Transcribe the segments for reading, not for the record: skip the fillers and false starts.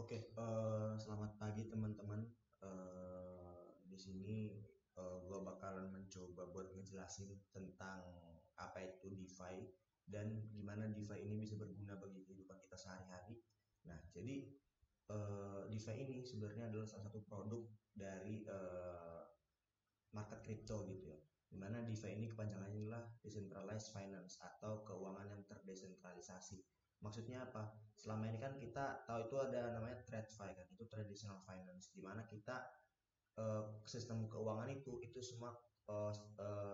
Oke, selamat pagi teman-teman. Di sini gue bakalan mencoba buat ngejelasin tentang apa itu DeFi dan gimana DeFi ini bisa berguna bagi kehidupan kita sehari-hari. Nah, jadi DeFi ini sebenarnya adalah salah satu produk dari market crypto gitu ya. Dimana DeFi ini kepanjangannya adalah Decentralized Finance atau keuangan yang terdesentralisasi. Maksudnya apa? Selama ini kan kita tahu itu ada namanya TradFi kan, itu traditional finance, di mana kita sistem keuangan itu semua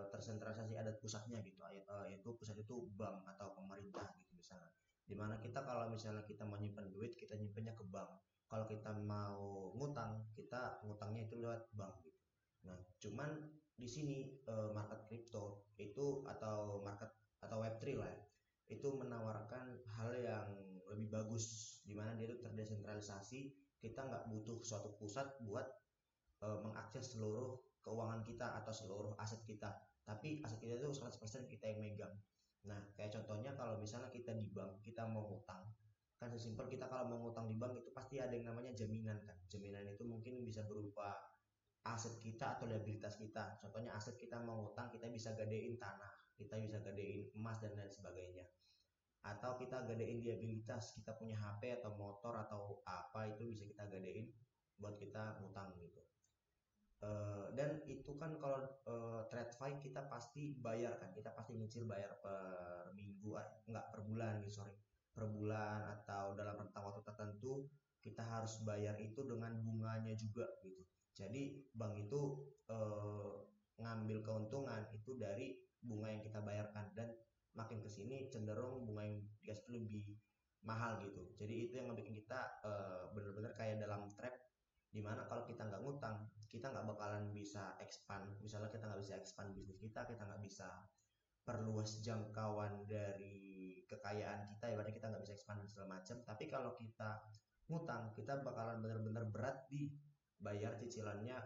tersentralisasi ada pusatnya gitu, yaitu pusat itu bank atau pemerintah gitu misalnya. Dimana kita kalau misalnya kita mau nyimpen duit, kita nyimpennya ke bank. Kalau kita mau ngutang, kita ngutangnya itu lewat bank gitu. Nah, cuman di sini market crypto itu atau market atau Web3 lah ya, itu menawarkan hal yang lebih bagus di mana dia itu terdesentralisasi. Kita nggak butuh suatu pusat buat mengakses seluruh keuangan kita atau seluruh aset kita, tapi aset kita itu 100% kita yang megang. Nah, kayak contohnya kalau misalnya kita di bank, kita mau ngutang, kan sesimpel kita kalau mau ngutang di bank itu pasti ada yang namanya jaminan kan. Jaminan itu mungkin bisa berupa aset kita atau liabilitas kita. Contohnya aset kita mau ngutang, kita bisa gadein tanah, kita bisa gadein emas dan lain sebagainya. Atau kita gadein liabilitas, kita punya HP atau motor atau apa itu bisa kita gadein buat kita ngutang gitu. Dan itu kan kalau TradFi kita pasti bayar kan, kita pasti nyicil bayar per minggu, enggak per bulan nih sorry, per bulan atau dalam rentang waktu tertentu kita harus bayar itu dengan bunganya juga gitu. Jadi bank itu eh, ngambil keuntungan itu dari bunga yang kita bayarkan, dan makin ke sini cenderung bunga yang dikasih itu lebih mahal gitu. Jadi itu yang bikin kita benar-benar kayak dalam trap, dimana kalau kita nggak ngutang, kita nggak bakalan bisa expand. Misalnya kita nggak bisa expand bisnis kita nggak bisa perluas jangkauan dari kekayaan kita, ya berarti kita nggak bisa expand dan segala macam. Tapi kalau kita ngutang, kita bakalan benar-benar berat di bayar cicilannya,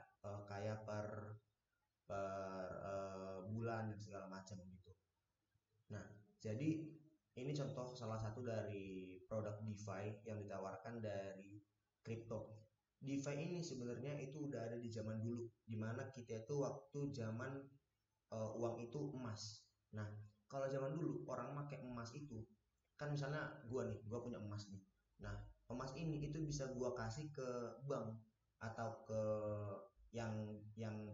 kayak per bulan dan segala macam gitu. Nah, jadi ini contoh salah satu dari produk DeFi yang ditawarkan dari crypto. DeFi ini sebenarnya itu udah ada di zaman dulu, di mana kita itu waktu zaman uang itu emas. Nah, kalau zaman dulu orang pakai emas itu, kan misalnya gua nih, gua punya emas nih. Nah, emas ini itu bisa gua kasih ke bank atau ke yang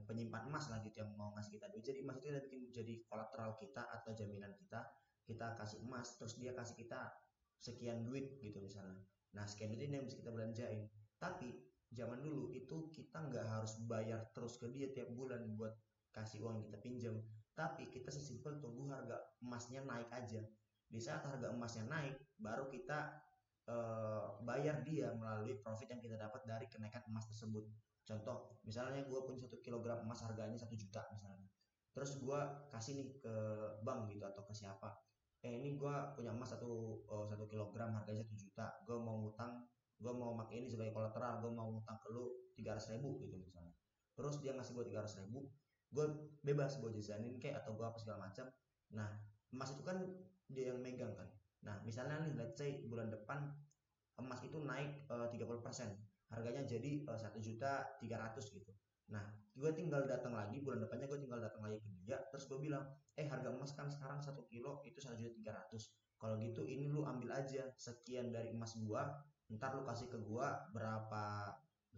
penyimpan emas lah gitu, yang mau ngasih kita duit. Jadi emas itu udah bikin jadi kolateral kita atau jaminan kita. Kita kasih emas, terus dia kasih kita sekian duit gitu misalnya. Nah, sekian duit ini yang bisa kita belanjain. Tapi zaman dulu itu kita nggak harus bayar terus ke dia tiap bulan buat kasih uang yang kita pinjam, tapi kita sesimpel tunggu harga emasnya naik aja. Di saat harga emasnya naik, baru kita bayar dia melalui profit yang kita dapat dari kenaikan emas tersebut. Contoh, misalnya gue punya 1 kilogram emas harganya 1 juta misalnya. Terus gue kasih nih ke bank gitu atau ke siapa. Ini gue punya emas 1 kilogram harganya 1 juta. Gue mau ngutang, gue mau pakai ini sebagai kolateral, gue mau ngutang ke lu 300 ribu gitu misalnya. Terus dia ngasih gue 300 ribu, gue bebas gue jajanin kayak atau gue apa segala macam. Nah, emas itu kan dia yang megang kan. Nah, misalnya nih let's say bulan depan emas itu naik 30%, harganya jadi 1.300.000 gitu. Nah, gue tinggal datang lagi bulan depannya, gue tinggal datang lagi ke dia, terus gue bilang, harga emas kan sekarang 1 kilo itu 1.300.000. Kalau gitu ini lu ambil aja sekian dari emas gua, ntar lu kasih ke gua berapa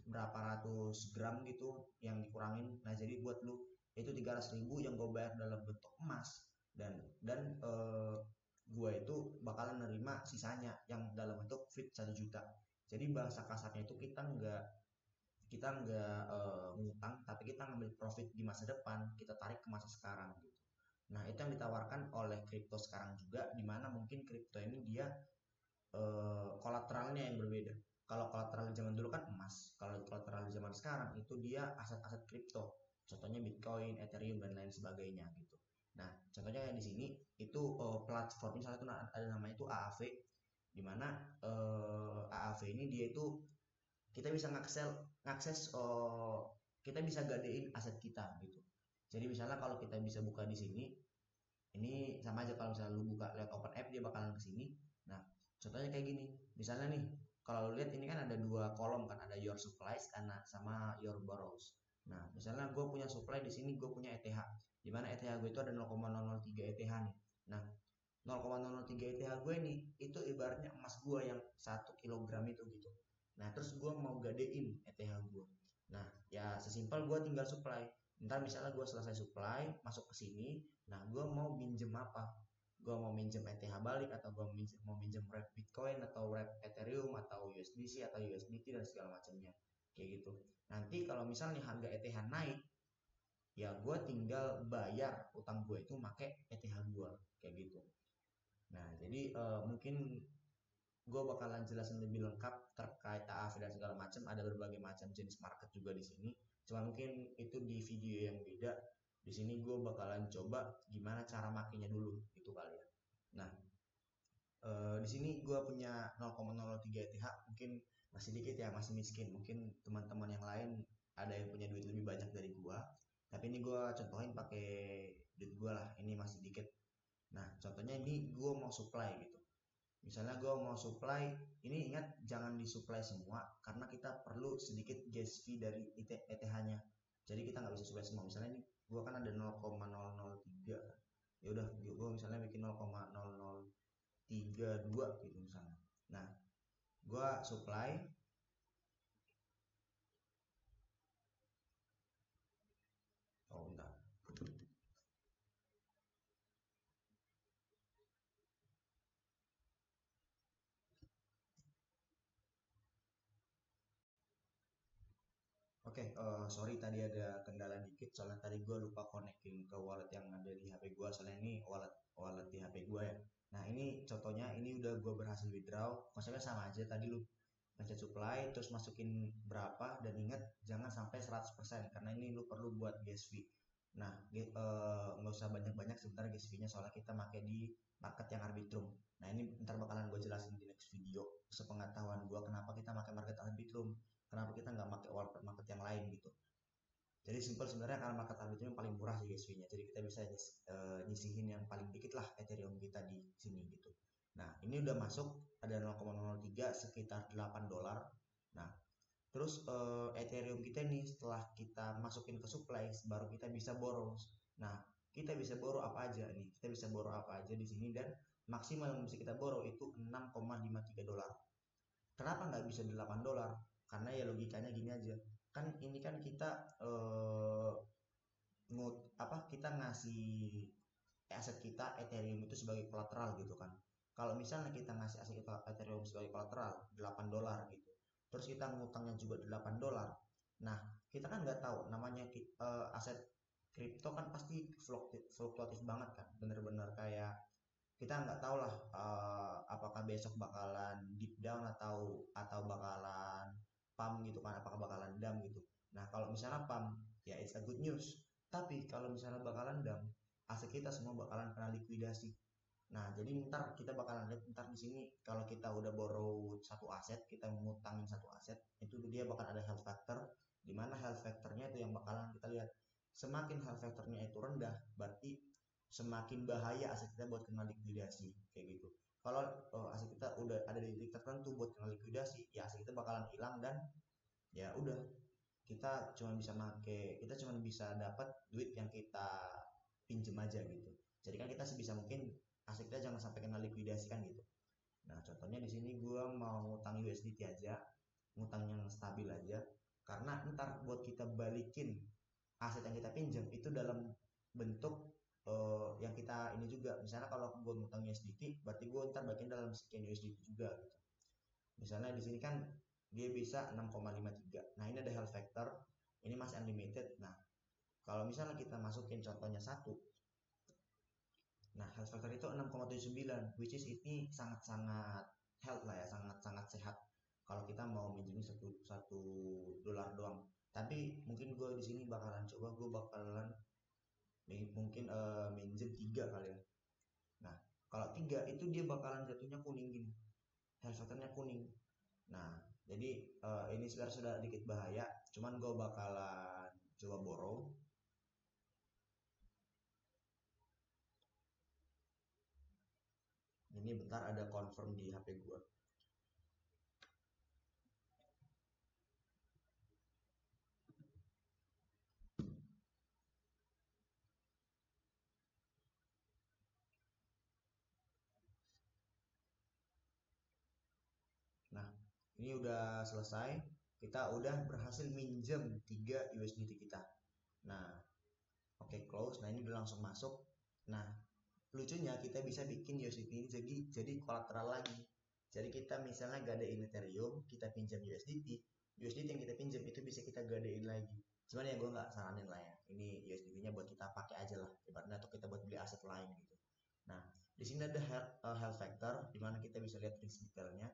berapa ratus gram gitu yang dikurangin. Nah, jadi buat lu itu 300.000 yang gue bayar dalam bentuk emas, dan gue itu bakalan nerima sisanya yang dalam bentuk fit 1 juta. Jadi bahasa kasarnya itu kita nggak ngutang, tapi kita ngambil profit di masa depan, kita tarik ke masa sekarang gitu. Nah, itu yang ditawarkan oleh kripto sekarang juga, di mana mungkin kripto ini dia kolateralnya yang berbeda. Kalau kolateral zaman dulu kan emas, kalau kolateral zaman sekarang itu dia aset-aset kripto. Contohnya Bitcoin, Ethereum dan lain sebagainya gitu. Nah, contohnya di sini itu platform misalnya itu ada namanya itu AAV, di mana AAV ini dia itu kita bisa ngakses kita bisa gadein aset kita gitu. Jadi misalnya kalau kita bisa buka di sini, ini sama aja kalau misalnya lu buka lewat open app dia bakalan ke sini. Nah, contohnya kayak gini. Misalnya nih, kalau lihat ini kan ada dua kolom kan, ada your supplies sama your borrows. Nah, misalnya gue punya supply di sini, gue punya ETH, di mana ETH gue itu ada 0,003 ETH nih. Nah, 0,003 ETH gue nih itu ibaratnya emas gue yang 1 kilogram itu gitu. Nah, terus gue mau gadein ETH gue. Nah, ya sesimpel gue tinggal supply. Ntar misalnya gue selesai supply, masuk ke sini, nah gue mau minjem apa? Gue mau minjem ETH balik, atau gue mau minjem wrap Bitcoin atau wrap Ethereum atau USDC atau USDT dan segala macamnya kayak gitu. Nanti kalau misalnya harga ETH naik, ya gue tinggal bayar utang gue itu make ETH gue kayak gitu. Nah, jadi mungkin gue bakalan jelasin lebih lengkap terkait AAV dan segala macam. Ada berbagai macam jenis market juga di sini. Cuma mungkin itu di video yang beda. Di sini gue bakalan coba gimana cara makainya dulu, itu kali ya. Nah, di sini gue punya 0,003 ETH, mungkin masih dikit ya, masih miskin. Mungkin teman-teman yang lain ada yang punya duit lebih banyak dari gue. Tapi ini gue contohin pakai duit gue lah. Ini masih dikit. Nah, contohnya ini gue mau supply gitu. Misalnya gue mau supply, ini ingat jangan disupply semua karena kita perlu sedikit gas fee dari ETH-nya. Jadi kita nggak bisa supply semua. Misalnya ini gue kan ada 0,003, ya udah gue misalnya bikin 0,0032 gitu misalnya. Nah, gue supply. Oh bentar. Oke, sorry tadi ada kendala dikit soalnya tadi gue lupa connecting ke wallet yang ada di HP gue, soalnya ini wallet wallet di HP gue ya. Nah, ini contohnya, ini udah gue berhasil withdraw. Konsepnya sama aja, tadi lu pencet supply terus masukin berapa, dan ingat jangan sampai 100% karena ini lu perlu buat gas fee. Nah, nggak usah banyak-banyak sebentar gas fee-nya, soalnya kita pakai di market yang Arbitrum. Nah, ini ntar bakalan gue jelasin di next video sepengetahuan gue kenapa kita pakai market Arbitrum, kenapa kita nggak pakai market yang lain gitu. Jadi simpel sebenarnya, karena market Arbitrum yang paling murah sih gas fee-nya, jadi kita bisa nyisihin yang paling dikit lah Ethereum kita di sini gitu. Nah, ini udah masuk ada 0,003 sekitar $8. Nah, terus Ethereum kita nih setelah kita masukin ke supply baru kita bisa borrow. Nah, kita bisa borrow apa aja nih? Kita bisa borrow apa aja di sini, dan maksimal yang bisa kita borrow itu $6,53. Kenapa nggak bisa $8? Karena ya logikanya gini aja. Kan ini kan kita kita ngasih aset kita Ethereum itu sebagai kolateral gitu kan. Kalau misalnya kita ngasih aset kita Ethereum sebagai kolateral $8 gitu, terus kita ngutangnya juga $8. Nah, kita kan nggak tahu namanya aset kripto kan pasti fluktuatif banget kan, bener-bener kayak kita nggak tahu lah apakah besok bakalan deep down atau bakalan pump gitu kan, apakah bakalan dump gitu. Nah, kalau misalnya pump, ya it's a good news. Tapi kalau misalnya bakalan dump, aset kita semua bakalan kena likuidasi. Nah, jadi ntar kita bakalan lihat ntar di sini, kalau kita udah borrow satu aset, kita ngutangin satu aset, itu dia bakal ada health factor, di mana health factornya itu yang bakalan kita lihat. Semakin health factornya itu rendah, berarti semakin bahaya aset kita buat kena likuidasi kayak gitu. Kalau aset kita udah ada di titik tertentu buat kena likuidasi, ya aset kita bakalan hilang, dan ya udah, kita cuma bisa dapat duit yang kita pinjem aja gitu. Jadi kan kita sebisa mungkin aset kita jangan sampai kena likuidasi kan gitu. Nah, contohnya di sini gue mau ngutang USDT aja, ngutang yang stabil aja, karena ntar buat kita balikin aset yang kita pinjam itu dalam bentuk yang kita ini juga. Misalnya kalau gue ngutang USDT, berarti gue ntar bagian dalam sekian USDT juga gitu. Misalnya di sini kan dia bisa 6,53. Nah, ini ada health factor, ini masih unlimited. Nah, kalau misalnya kita masukin contohnya satu, nah health factor itu 6,79, which is ini sangat-sangat health lah ya, sangat-sangat sehat kalau kita mau minjemin satu dolar doang. Tapi mungkin gue di sini bakalan coba, gue bakalan mungkin minjem 3 kali ya. Nah, kalau 3 itu dia bakalan jatuhnya kuning gini, health factornya kuning. Nah, jadi ini sudah dikit bahaya, cuman gue bakalan coba borrow. Ini bentar ada confirm di HP gue. Ini udah selesai, kita udah berhasil minjem 3 USDT kita. Nah, oke, close. Nah, ini udah langsung masuk. Nah, lucunya kita bisa bikin USDT ini jadi kolateral lagi. Jadi kita misalnya gadein Ethereum, kita pinjam USDT yang kita pinjam itu bisa kita gadein lagi. Cuman ya gue nggak saranin lah ya. Ini USDT-nya buat kita pakai aja lah. Ibaratnya atau kita buat beli aset lain gitu. Nah, di sini ada health factor, di mana kita bisa lihat risk detailnya.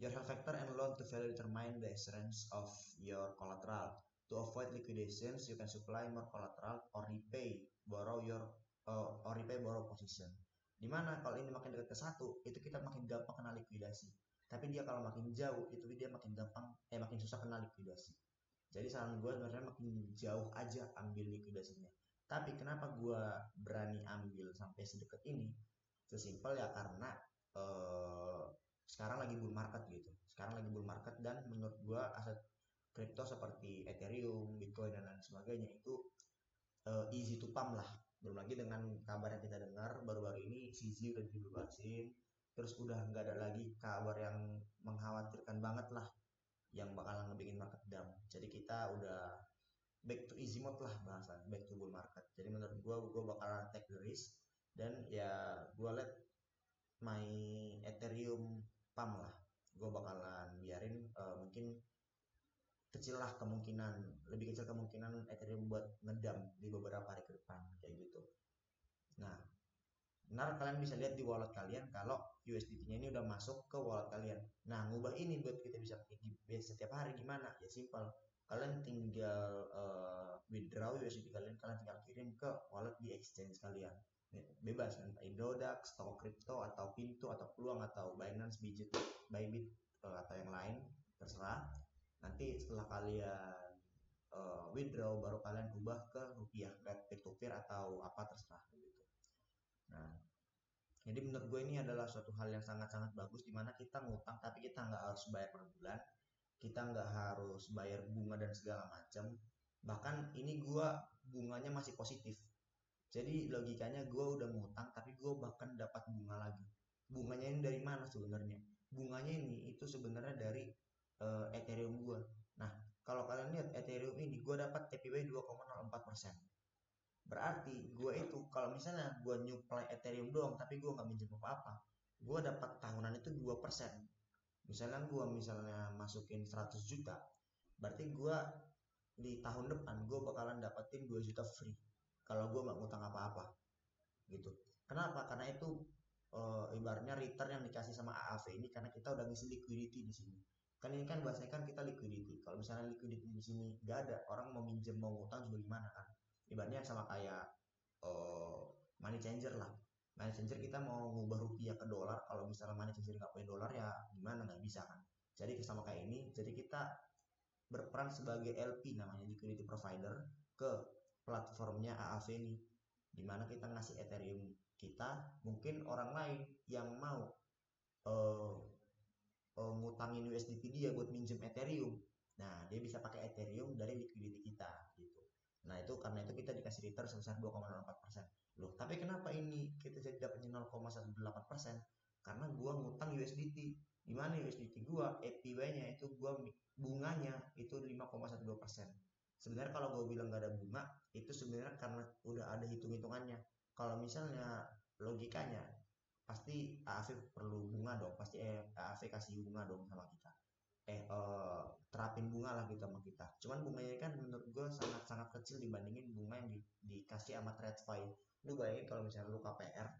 Your health factor and loan to value determine the strength of your collateral. To avoid liquidations, you can supply more collateral or repay borrow position. Dimana kalau ini makin dekat ke 1, itu kita makin gampang kena likuidasi. Tapi dia kalau makin jauh, itu dia makin susah kena likuidasi. Jadi saran gue sebenarnya makin jauh aja ambil likuidasinya. Tapi kenapa gue berani ambil sampai sedekat ini? Sesimpel ya karena eh, sekarang lagi bull market gitu. Sekarang lagi bull market dan menurut gue aset kripto seperti Ethereum, Bitcoin dan lain sebagainya itu easy to pump lah. Belum lagi dengan kabar yang kita dengar baru-baru ini CZ udah dibebasin, terus udah nggak ada lagi kabar yang mengkhawatirkan banget lah yang bakalan ngebikin market down. Jadi kita udah back to easy mode lah bahasa, back to bull market. Jadi menurut gua bakalan take the risk dan ya gua let my Ethereum pump lah. Gua bakalan biarin mungkin kecil lah kemungkinan, lebih kecil kemungkinan Ethereum buat ngedam di beberapa hari ke depan kayak gitu. Nah, benar kalian bisa lihat di wallet kalian kalau USDT-nya ini udah masuk ke wallet kalian. Nah, ngubah ini buat kita bisa pakai setiap hari gimana? Ya simpel. Kalian tinggal withdraw USDT kalian, kalian tinggal kirim ke wallet di exchange kalian. Bebas kan, Indodax, toko kripto atau Pintu atau Peluang atau Binance, Bybit atau yang lain terserah. Nanti setelah kalian withdraw baru kalian ubah ke rupiah, peer to peer atau apa terserah gitu. Nah, jadi menurut gue ini adalah suatu hal yang sangat-sangat bagus di mana kita ngutang tapi kita nggak harus bayar per bulan, kita nggak harus bayar bunga dan segala macam. Bahkan ini gue bunganya masih positif. Jadi logikanya gue udah ngutang tapi gue bahkan dapat bunga lagi. Bunganya ini dari mana sebenarnya? Bunganya ini itu sebenarnya dari Ethereum gue. Nah, kalau kalian lihat Ethereum ini gue dapat TPY 2,04%. Berarti gue itu kalau misalnya gue nyuplai Ethereum doang tapi gue nggak minjem apa-apa, gue dapat tahunan itu 2%. Misalnya masukin 100 juta, berarti gue di tahun depan gue bakalan dapetin 2 juta free kalau gue nggak ngutang apa-apa gitu. Kenapa? Karena itu ibaratnya return yang dikasih sama AAV ini karena kita udah ngisi liquidity di sini. Kan ini kan bahasanya kan kita liquidity. Kalau misalnya liquidity di sini nggak ada, orang mau minjem mau ngutang juga gimana kan? Ibaratnya sama kayak uh, money changer lah. Money changer kita mau ngubah rupiah ke dolar, kalau misalnya money changer nggak punya dolar ya gimana, nggak bisa kan. Jadi sama kayak ini, jadi kita berperan sebagai LP namanya liquidity provider ke platformnya AAV ini, dimana kita ngasih Ethereum kita, mungkin orang lain yang mau uh, ngutangin USDT dia buat minjem Ethereum. Nah, dia bisa pakai Ethereum dari liquidity kita gitu. Nah, itu karena itu kita dikasih return sebesar 2,04%. Loh, tapi kenapa ini kita jadi dapatnya 0,18%? Karena gua ngutang USDT. Di mana USDT gua APY-nya itu gua bunganya itu 5,12%. Sebenarnya kalau gue bilang gak ada bunga, itu sebenarnya karena udah ada hitung-hitungannya. Kalau misalnya logikanya pasti AAV perlu bunga dong, pasti AAV kasih bunga dong sama kita, terapin bunga lah gitu sama kita. Cuman bunganya kan menurut gue sangat-sangat kecil dibandingin bunga yang dikasih sama TradFi. Lu bayangin kalau misalnya lu KPR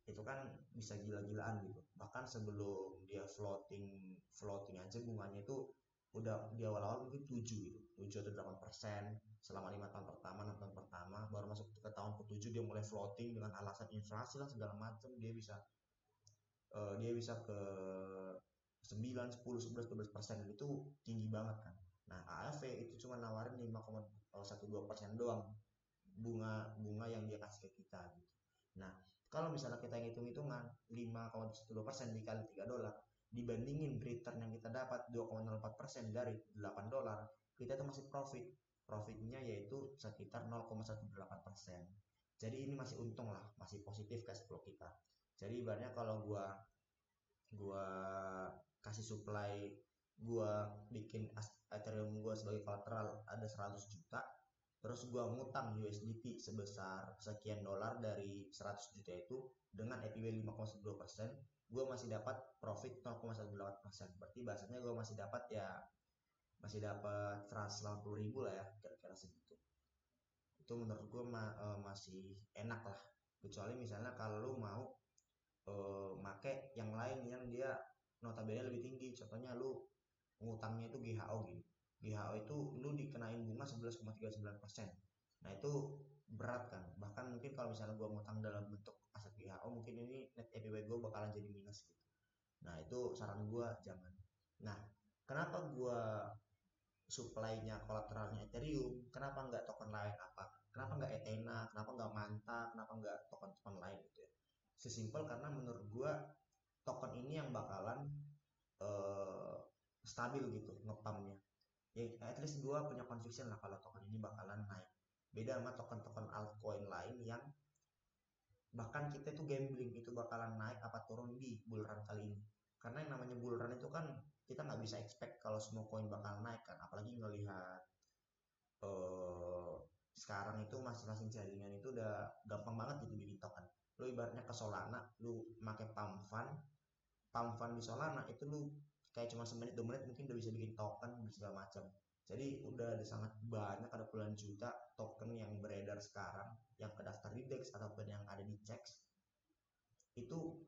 itu kan bisa gila-gilaan gitu, bahkan sebelum dia floating floating aja bunganya itu udah di awal-awal mungkin 7 gitu, 7 atau 8% selama 5 tahun pertama, 6 tahun pertama. Baru masuk ke tahun ke-7 dia mulai floating dengan alasan inflasi lah segala macam, dia bisa ke 9, 10, 11, 12% itu tinggi banget kan. Nah, AFV itu cuma nawarin 5,12% doang bunga bunga yang dia kasih ke kita gitu. Nah, kalau misalnya kita hitung-hitungan 5,12% dikali $3 dibandingin return yang kita dapat 2,04% dari $8, kita itu masih profit. Profitnya yaitu sekitar 0,18%. Jadi ini masih untung lah, masih positif cash flow kita. Jadi ibaratnya kalau gua kasih supply gua bikin Ethereum gua sebagai kolateral ada 100 juta, terus gua ngutang USDT sebesar sekian dolar dari 100 juta itu dengan APY 5,12%, gua masih dapat profit 0,18%. Berarti bahasanya gua masih dapat 180.000 lah ya, kira-kira segitu. Itu menurut gua masih enak lah. Kecuali misalnya kalau lu mau make yang lain yang dia notabene lebih tinggi, contohnya lu ngutangnya itu GHO gitu. GHO itu lu dikenain bunga 11,39%. Nah itu berat kan. Bahkan mungkin kalau misalnya gua ngutang dalam bentuk aset GHO, mungkin ini net APY gua bakalan jadi minus gitu. Nah itu saran gua jangan. Nah kenapa gua supply-nya kolateralnya Ethereum? Kenapa nggak token lain apa? Kenapa nggak Ethena? Kenapa nggak Manta? Kenapa nggak token-token lain gitu ya? Sesimpel karena menurut gua token ini yang bakalan eh, stabil gitu ngepamnya. Ya at least gue punya conviction lah kalau token ini bakalan naik. Beda sama token-token altcoin lain yang bahkan kita itu gambling itu bakalan naik apa turun di bull run kali ini. Karena yang namanya bull run itu kan kita nggak bisa expect kalau semua koin bakal naik kan. Apalagi ngelihat eh, sekarang itu masing-masing jaringan itu udah gampang banget gitu bikin token. Lu ibaratnya ke Solana, lu pakai pump fund di Solana itu lu kayak cuma semenit 2 menit mungkin udah bisa bikin token segala macam. Jadi udah ada sangat banyak, ada puluhan juta token yang beredar sekarang yang kedaftar di DEX ataupun yang ada di CEX itu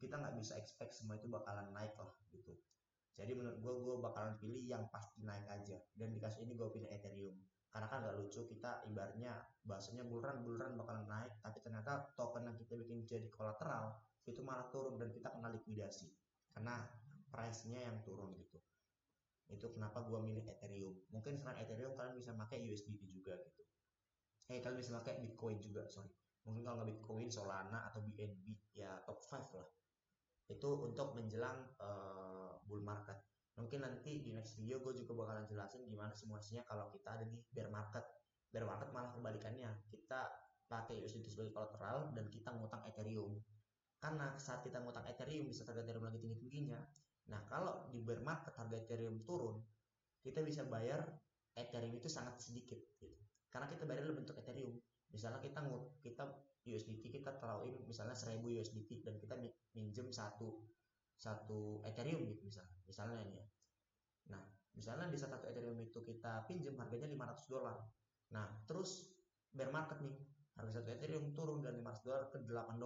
kita nggak bisa expect semua itu bakalan naik lah gitu. Jadi menurut gue bakalan pilih yang pasti naik aja, dan di kasus ini gue pilih Ethereum karena kan gak lucu kita ibaratnya bahasanya bulan bakalan naik tapi ternyata token yang kita bikin jadi kolateral itu malah turun dan kita kena likuidasi karena price-nya yang turun gitu. Itu kenapa gue milih Ethereum. Mungkin selain Ethereum kalian bisa pakai USDT juga gitu. Kalian bisa pakai Bitcoin juga, sorry. Mungkin kalau nggak Bitcoin, Solana atau BNB ya top 5 lah. Itu untuk menjelang bull market. Mungkin nanti di next video gue juga bakalan jelasin gimana simulasinya kalau kita ada di bear market. Bear market malah kebalikannya. Kita pakai USDT sebagai kolateral dan kita ngutang Ethereum. Karena saat kita ngutang Ethereum bisa harga Ethereum lagi tinggi-tingginya. Nah, kalau di bear market harga Ethereum turun, kita bisa bayar Ethereum itu sangat sedikit gitu. Karena kita bayar dalam bentuk Ethereum. Misalnya kita USDT kita taruhin misalnya 1000 USDT dan kita minjem satu satu Ethereum gitu misalnya ini ya. Nah, misalnya di satu Ethereum itu kita pinjam harganya $500. Nah, terus bear market nih, harga satu Ethereum turun dari $500 ke $8.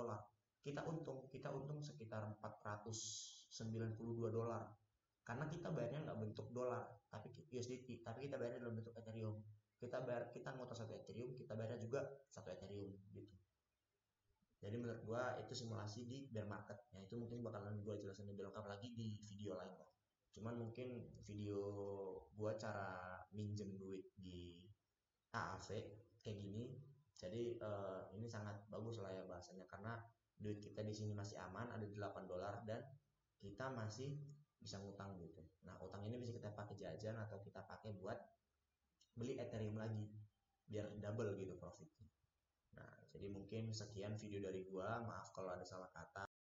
Kita untung sekitar $492 karena kita bayarnya nggak bentuk dolar tapi USDT, tapi kita bayarnya dalam bentuk Ethereum. Kita ngutang satu Ethereum, kita bayarnya juga satu Ethereum gitu. Jadi menurut gua itu simulasi di bear market. Ya itu mungkin bakalan gua jelasin lebih lengkap lagi di video lain lah. Cuman mungkin video gua cara minjem duit di AAV kayak gini. Jadi ini sangat bagus lah ya bahasanya karena duit kita di sini masih aman, ada $8 dan kita masih bisa ngutang gitu. Nah, utang ini bisa kita pakai jajan atau kita pakai buat beli Ethereum lagi biar double gitu profitnya. Nah, jadi mungkin sekian video dari gua. Maaf kalau ada salah kata.